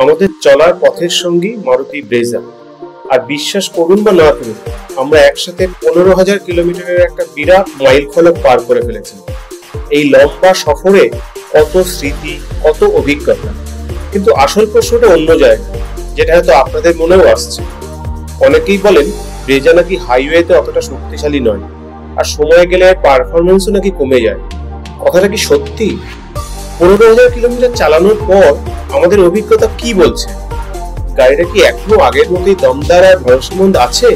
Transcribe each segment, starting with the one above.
আমাদের চলার পথের সঙ্গী মারুতি ব্রেজা। আর বিশ্বাস করুন বা না করুন, আমরা একসাথে 15,000 কিলোমিটারের একটা বিরাট মাইল ফলক পার করে ফেলেছি। এই লম্বা সফরে কত স্মৃতি, কত অভিজ্ঞতা। কিন্তু আসল প্রশ্নটা অন্য জায়গায়, যেটা হয়তো আপনাদের মনেও আসছে। অনেকেই বলেন ব্রেজা নাকি হাইওয়েতে অতটা শক্তিশালী নয়, আর সময় গেলে পারফরমেন্সও নাকি কমে যায়। কথাটা কি সত্যি? 15,000 কিলোমিটার চালানোর পর আমাদের অভিজ্ঞতা কি বলছে? গাড়িটা কি এখনো আগের মতোই দমদার আর ভরসামন্দ আছে,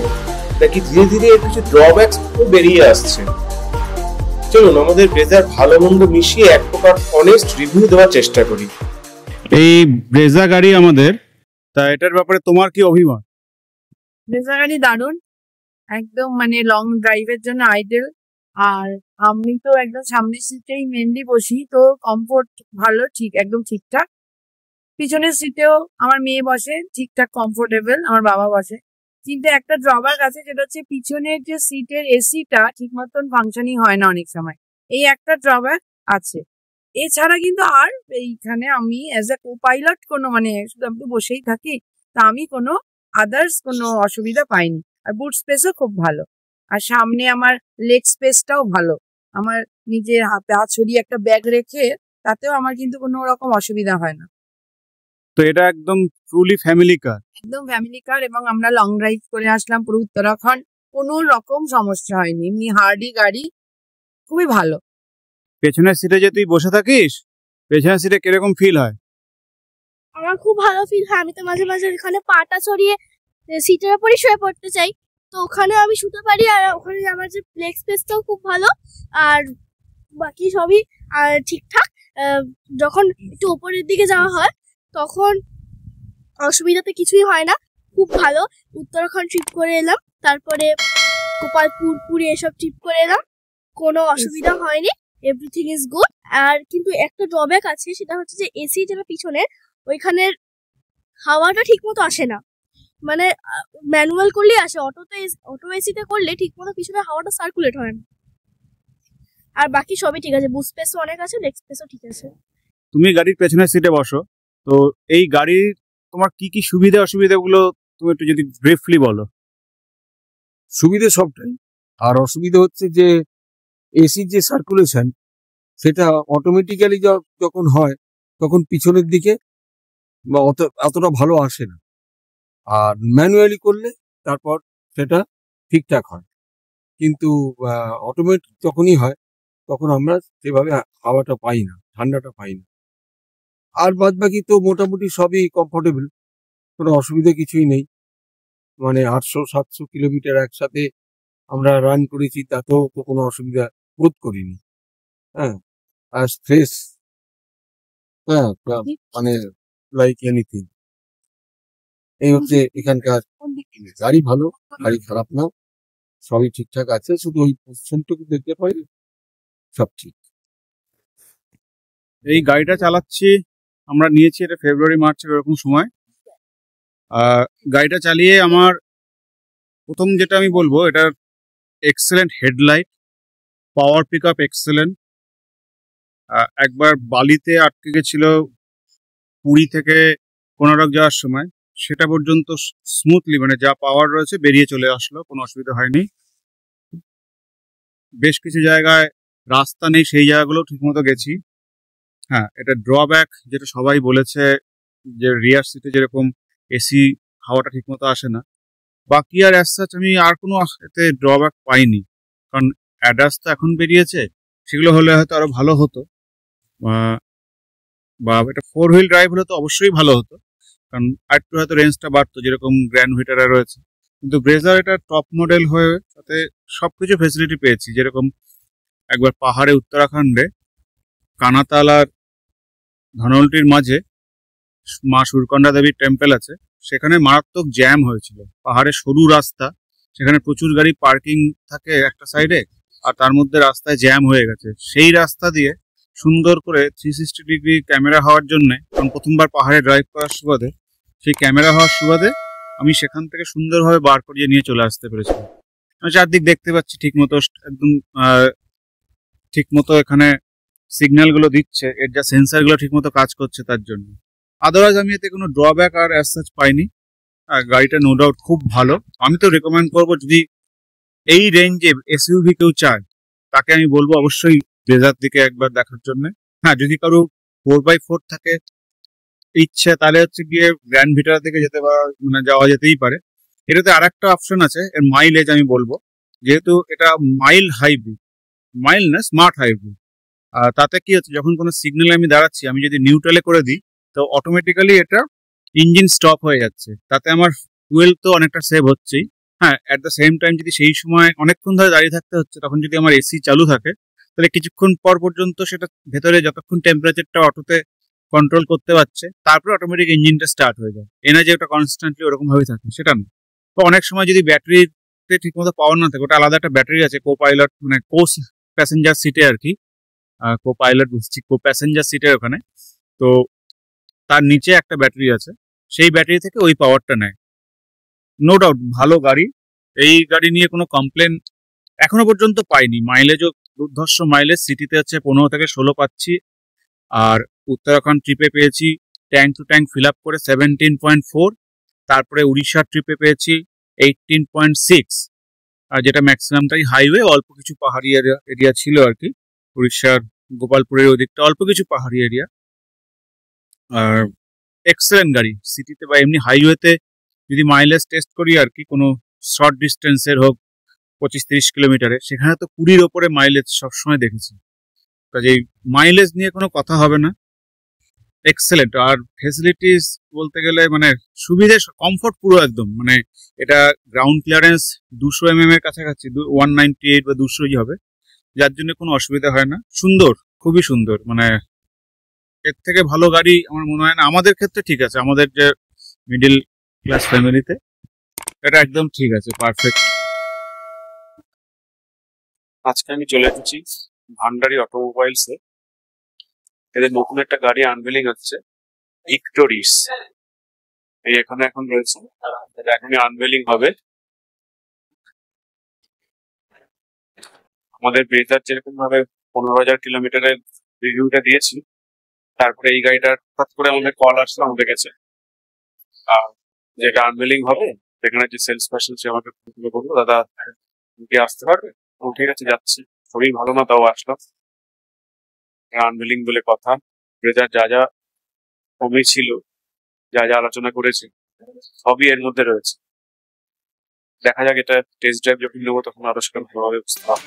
নাকি ধীরে ধীরে এর কিছু ড্রব্যাকস বেরিয়ে আসছে? চলুন আমাদের ব্রেজার ভালো মন্দ মিশিয়ে এক প্রকার অনেস্ট রিভিউ দেওয়ার চেষ্টা করি। এই ব্রেজা গাড়ি আমাদের, তা এটার ব্যাপারে তোমার কি অভিমত? ব্রেজা গাড়ি দারুণ, একদম মানে লং ড্রাইভের জন্য আইডেল। আর আমি তো একদম সামনের সিটেই মেনলি বসি, তো কমফোর্ট ভালো, ঠিক একদম ঠিকঠাক। পিছনের সিটেও আমার মেয়ে বসে, ঠিকঠাক কমফোর্টেবল, আমার বাবা বসে। কিন্তু একটা ড্রব্যাক আছে, যেটা হচ্ছে পিছনের যে সিটের এসিটা ঠিক মতন ফাংশনিং হয় না অনেক সময়। এই একটা ড্রব্যাক আছে। এছাড়া কিন্তু আর এইখানে আমি অ্যাজ এ কো পাইলট কোনো মানে শুধু আমি তো বসেই থাকি, তা আমি কোনো আদার্স কোনো অসুবিধা পাইনি। আর বুট স্পেসও খুব ভালো, আর সামনে আমার লেগ স্পেসটাও ভালো। আমার নিজের হাতে হাত ছড়িয়ে একটা ব্যাগ রেখে তাতেও আমার কিন্তু কোনো রকম অসুবিধা হয় না। তো এটা একদম ট্রুলি ফ্যামিলি কার। একদম ফ্যামিলি কার, এবং আমরা লং ড্রাইভ করে আসলাম পুরো উত্তরাখণ্ড, কোনো রকম সমস্যা হয়নি। এমনি হার্ডি গাড়ি, খুবই ভালো। পেছনের সিটে যে তুই বসে থাকিস, পেছনের সিটে কিরকম ফিল হয়? আমার খুব ভালো ফিল হয়। আমি তো মাঝে মাঝে ওখানে পাটা ছড়িয়ে সিটের উপরে শুয়ে পড়তে চাই, তো ওখানে আমি শুতে পারি। আর ওখানে আমার যে লেগ স্পেসটাও খুব ভালো, আর বাকি সবই ঠিকঠাক। যখন একটু উপরের দিকে যাওয়া হয় তখন অসুবিধাতে কিছুই হয় না, খুব ভালো। উত্তরাখণ্ড ট্রিপ করে এলাম, তারপরে গোপালপুর, পুরী এসব ট্রিপ করে এলাম, কোনো অসুবিধা হয়নি, এভরিথিং ইজ গুড। আর কিন্তু একটা ড্রব্যাক আছে, সেটা হচ্ছে যে এসি যেটা পিছনে, ওইখানের হাওয়াটা ঠিক মতো আসে না। মানে ম্যানুয়াল করলে আসে, অটো এসিতে করলে ঠিক মতো পিছনে হাওয়াটা সার্কুলেট হয় না। আর বাকি সবই ঠিক আছে, বুট স্পেসও অনেক আছে, লেগ স্পেসও ঠিক আছে। তুমি গাড়ির পেছনের সিটে বসো, তো এই গাড়ির তোমার কি কি সুবিধা অসুবিধাগুলো তুমি একটু যদি ব্রিফলি বলো। সুবিধে সবটাই, আর অসুবিধা হচ্ছে যে এসির যে সার্কুলেশন সেটা অটোমেটিক্যালি যখন হয় তখন পিছনের দিকে বা অতটা ভালো আসে না, আর ম্যানুয়ালি করলে তারপর সেটা ঠিকঠাক হয়। কিন্তু অটোমেটিক যখনই হয় তখন আমরা সেভাবে হাওয়াটা পাই না, ঠান্ডাটা পাই না। আর বাদ বাকি তো মোটামুটি সবই কমফোর্টেবল, কোনো অসুবিধা কিছুই নেই। মানে 800-700 কিলোমিটার একসাথে আমরা রান করেছি, তাতেও তো কোনো অসুবিধা বোধ করিনি। হ্যাঁ, আর স্ট্রেস, হ্যাঁ, মানে লাইক এনিথিং। এই হচ্ছে এখানকার গাড়ি। ভালো গাড়ি, খারাপ না, সবই ঠিকঠাক আছে, শুধু ওই পজিশনটুকু দেখতে পাই, সব ঠিক। এই গাড়িটা চালাচ্ছি আমরা, নিয়েছি এটা ফেব্রুয়ারি মার্চের এরকম সময়। গাড়িটা চালিয়ে আমার প্রথম যেটা আমি বলবো, এটার এক্সেলেন্ট হেডলাইট, পাওয়ার পিক আপ এক্সেলেন্ট। একবার বালিতে আটকে গেছিল পুরী থেকে কোনারক যাওয়ার সময়, সেটা পর্যন্ত স্মুথলি মানে যা পাওয়ার রয়েছে বেরিয়ে চলে আসলো, কোনো অসুবিধা হয়নি। বেশ কিছু জায়গায় রাস্তা নেই, সেই জায়গাগুলো ঠিকমতো গেছি। হ্যাঁ, এটা ড্রব্যাক যেটা সবাই বলেছে, যে রিয়ার সিটে যেরকম এসি হাওয়াটা ঠিকমতো আসে না। বাকি আর অ্যাজ সাচ আমি আর কোনো এতে ড্রব্যাক পাইনি, কারণ অ্যাডাস তো এখন বেরিয়েছে, সেগুলো হলে হয়তো আরো ভালো হতো, বা এটা 4 হুইল ড্রাইভ হলে তো অবশ্যই ভালো হতো, কারণ আরেকটু হয়তো রেঞ্জটা বাড়তো, যেরকম গ্র্যান্ড ভিটারা রয়েছে। কিন্তু ব্রেজার এটা টপ মডেল হয়ে তাতে সবকিছু ফেসিলিটি পেয়েছি। যেরকম একবার পাহাড়ে উত্তরাখণ্ডে কানাতাল আর ধনলটির মাঝে মা সুরকন্ডা দেবীর টেম্পল আছে, সেখানে মারাত্মক জ্যাম হয়েছিল। পাহাড়ে সরু রাস্তা, সেখানে প্রচুর গাড়ি পার্কিং থাকে একটা সাইডে, আর তার মধ্যে রাস্তায় জ্যাম হয়ে গেছে। সেই রাস্তা দিয়ে সুন্দর করে 360 ডিগ্রি ক্যামেরা হওয়ার জন্য, কারণ প্রথমবার পাহাড়ে ড্রাইভ করার সুবাদে, সেই ক্যামেরা হওয়ার সুবাদে আমি সেখান থেকে সুন্দরভাবে বার করিয়ে নিয়ে চলে আসতে পেরেছিলাম। আমি চারদিক দেখতে পাচ্ছি ঠিক মতো, একদম ঠিক মতো এখানে সিগন্যালগুলো দিচ্ছে, এর যা সেন্সারগুলো ঠিক মতো কাজ করছে তার জন্য। আদারওয়াইজ আমি এতে কোনো ড্রব্যাক আর অ্যাজ সাচ পাইনি। গাড়িটা নো ডাউট খুব ভালো। আমি তো রেকমেন্ড করবো, যদি এই রেঞ্জে এসইউভি কেউ চায় তাকে আমি বলবো অবশ্যই ব্রেজার দিকে একবার দেখার জন্য। হ্যাঁ, যদি কারো 4x4 থাকে ইচ্ছে, তাহলে হচ্ছে গিয়ে গ্র্যান্ড ভিটারা থেকে যাওয়া যেতেই পারে। এটাতে আর একটা অপশন আছে, এর মাইলেজ আমি বলবো, যেহেতু এটা মাইল না স্মার্ট হাইব্রিড। তাতে কি হচ্ছে, যখন কোনো সিগন্যালে আমি দাঁড়াচ্ছি, আমি যদি নিউট্রালে করে দিই তো অটোমেটিক্যালি এটা ইঞ্জিন স্টপ হয়ে যাচ্ছে। তাতে আমার ফুয়েল তো অনেকটা সেভ হচ্ছেই। হ্যাঁ, অ্যাট দ্য সেম টাইম যদি সেই সময় অনেকক্ষণ ধরে দাঁড়িয়ে থাকতে হচ্ছে, তখন যদি আমার এসি চালু থাকে তাহলে কিছুক্ষণ পর পর্যন্ত সেটা ভেতরে যতক্ষণ টেম্পারেচারটা অটোতে কন্ট্রোল করতে পারছে, তারপরে অটোমেটিক ইঞ্জিনটা স্টার্ট হয়ে যায়। এনা যে ওটা কনস্ট্যান্টলি ওরকম ভাবে থাকে সেটা না। তো অনেক সময় যদি ব্যাটারিতে ঠিকমতো পাওয়ার না থাকে, ওটা আলাদা একটা ব্যাটারি আছে কো পাইলট কো প্যাসেঞ্জার সিটে আর কি, কো পাইলট বুঝছি, কো প্যাসেঞ্জার সিটের ওখানে। তো তার নিচে একটা ব্যাটারি আছে, সেই ব্যাটারি থেকে ওই পাওয়ারটা নেয়। নো ডাউট ভালো গাড়ি, এই গাড়ি নিয়ে কোনো কমপ্লেন এখনো পর্যন্ত পাইনি। মাইলেজও দুর্ধর্ষ মাইলেজ, সিটিতে হচ্ছে 15 থেকে 16 পাচ্ছি। আর উত্তরাখণ্ড ট্রিপে পেয়েছি tank to tank fill up করে 17.4, তারপরে উড়িষ্যার ট্রিপে পেয়েছি 18.6, আর যেটা ম্যাক্সিমামটাই হাইওয়ে, অল্প কিছু পাহাড়ি এরিয়া ছিল আর কি। উড়িষ্যার গোপালপুরের ওদিকটা অল্প কিছু পাহাড়ি এরিয়া। আর এক্সেলেন্ট গাড়ি, সিটিতে বা এমনি হাইওয়েতে যদি মাইলেজ টেস্ট করি আর কি, কোনো শর্ট ডিস্টেন্সের হোক 25-30 কিলোমিটারে, সেখানে তো 20-র ওপরে মাইলেজ সবসময় দেখেছি। কাজেই মাইলেজ নিয়ে কোনো কথা হবে না, এক্সেলেন্ট। আর ফেসিলিটিস বলতে গেলে সুবিধে, কমফোর্ট পুরো একদম। এটা গ্রাউন্ড ক্লিয়ারেন্স 200 mm এর কাছাকাছি, 198 বা 200ই হবে, যার জন্য কোনো অসুবিধা হয় না। সুন্দর, খুবই সুন্দর। এর থেকে ভালো গাড়ি আমার মনে হয় না। আমাদের ক্ষেত্রে ঠিক আছে, আমাদের যে মিডিল ক্লাস ফ্যামিলিতে এটা একদম ঠিক আছে, পারফেক্ট। আজকে আমি চলে এসেছি ভান্ডারি অটোমোবাইলসে। এদের নতুন একটা গাড়ি আনভিলিং হচ্ছে, ভিক্টোরিস। এই এখানে এখন রয়েছে, এটা এখনই আনভিলিং হবে। আমাদের ব্রেজার যেরকম ভাবে 15,000 কিলোমিটারের রিভিউটা দিয়েছি, তারপরে এই গাড়িটার হঠাৎ করে আমাদের কল আসলো আমাদের কাছে, যেটা আনভিলিং হবে। সেখানে যে সেলস পার্সন সে আমাকে বললো, দাদা কি আসতে পারবে? ঠিক আছে, যাচ্ছি। শরীর ভালো না, তাও আসলাম। আনভিলিং বলে কথা। ব্রেজার যা যা কমই ছিল, যা যা আলোচনা করেছি, সবই এর মধ্যে রয়েছে। দেখা যাক, এটা টেস্ট ড্রাইভ যখন নেবো তখন আরো সেটা ভালোভাবে বুঝতে পারবো।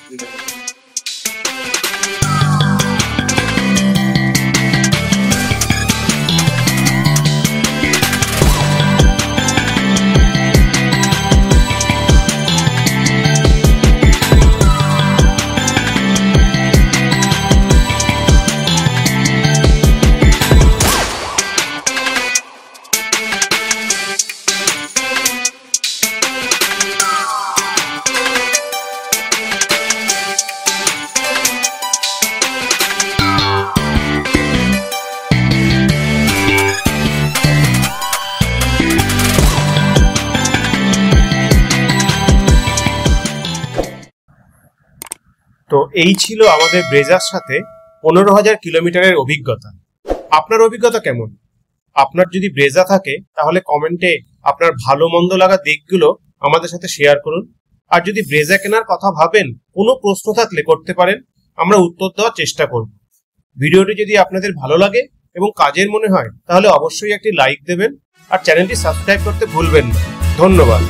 তো এই ছিল আমাদের ব্রেজার সাথে 15,000 কিলোমিটারের অভিজ্ঞতা। আপনার অভিজ্ঞতা কেমন? আপনার যদি ব্রেজা থাকে তাহলে কমেন্টে আপনার ভালো মন্দ লাগা দিকগুলো আমাদের সাথে শেয়ার করুন। আর যদি ব্রেজা কেনার কথা ভাবেন, কোনো প্রশ্ন থাকলে করতে পারেন, আমরা উত্তর দেওয়ার চেষ্টা করব। ভিডিওটি যদি আপনাদের ভালো লাগে এবং কাজের মনে হয় তাহলে অবশ্যই একটি লাইক দেবেন আর চ্যানেলটি সাবস্ক্রাইব করতে ভুলবেন না। ধন্যবাদ।